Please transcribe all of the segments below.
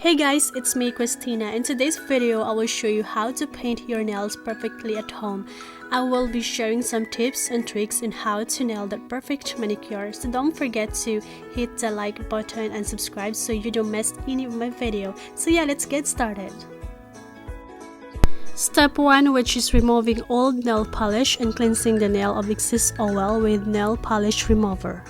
Hey guys, it's me Christina. In today's video, I will show you how to paint your nails perfectly at home. I will be sharing some tips and tricks on how to nail the perfect manicure. So don't forget to hit the like button and subscribe so you don't miss any of my video. So yeah, let's get started. Step 1, which is removing old nail polish and cleansing the nail of excess oil with nail polish remover.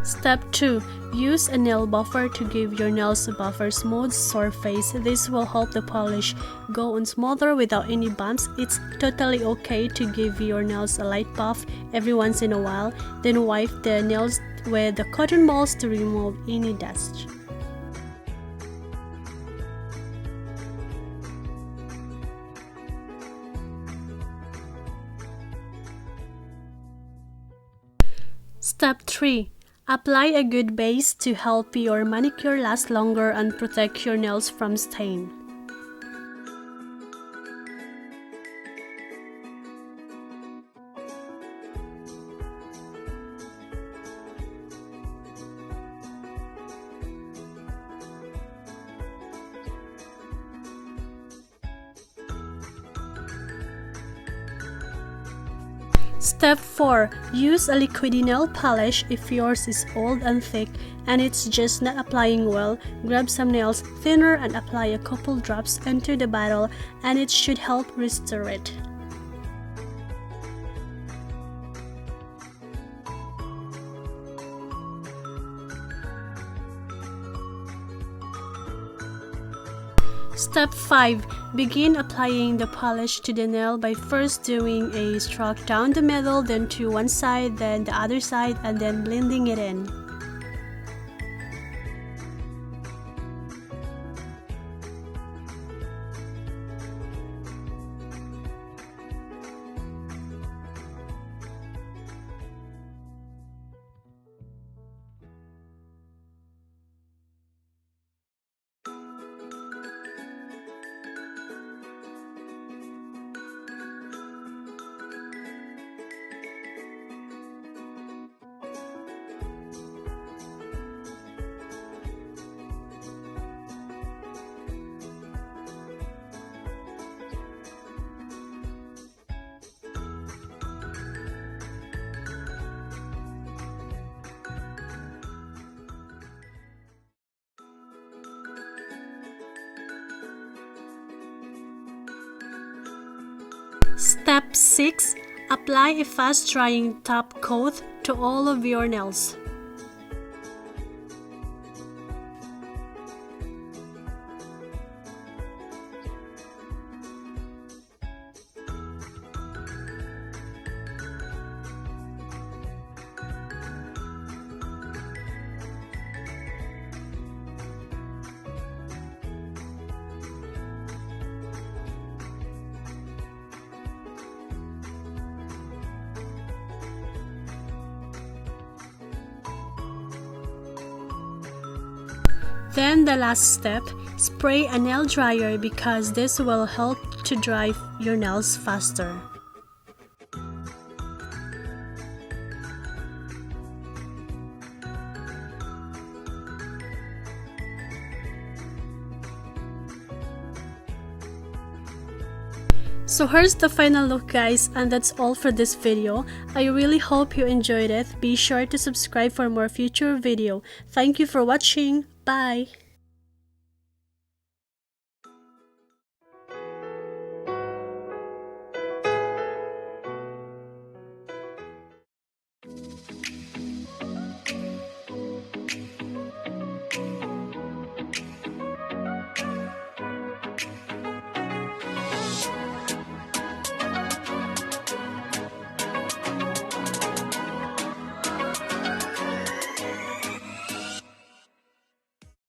Step 2. Use a nail buffer to give your nails a buffer smooth surface. This will help the polish go on smoother without any bumps. It's totally okay to give your nails a light buff every once in a while. Then wipe the nails with the cotton balls to remove any dust. Step 3. Apply a good base to help your manicure last longer and protect your nails from stain. Step 4. Use a liquidy nail polish if yours is old and thick and it's just not applying well. Grab some nails thinner and apply a couple drops into the bottle and it should help restore it. Step 5. Begin applying the polish to the nail by first doing a stroke down the middle, then to one side, then the other side, and then blending it in. Step 6. Apply a fast-drying top coat to all of your nails. Then the last step, spray a nail dryer because this will help to dry your nails faster. So here's the final look guys, and that's all for this video. I really hope you enjoyed it. Be sure to subscribe for more future video. Thank you for watching. Bye!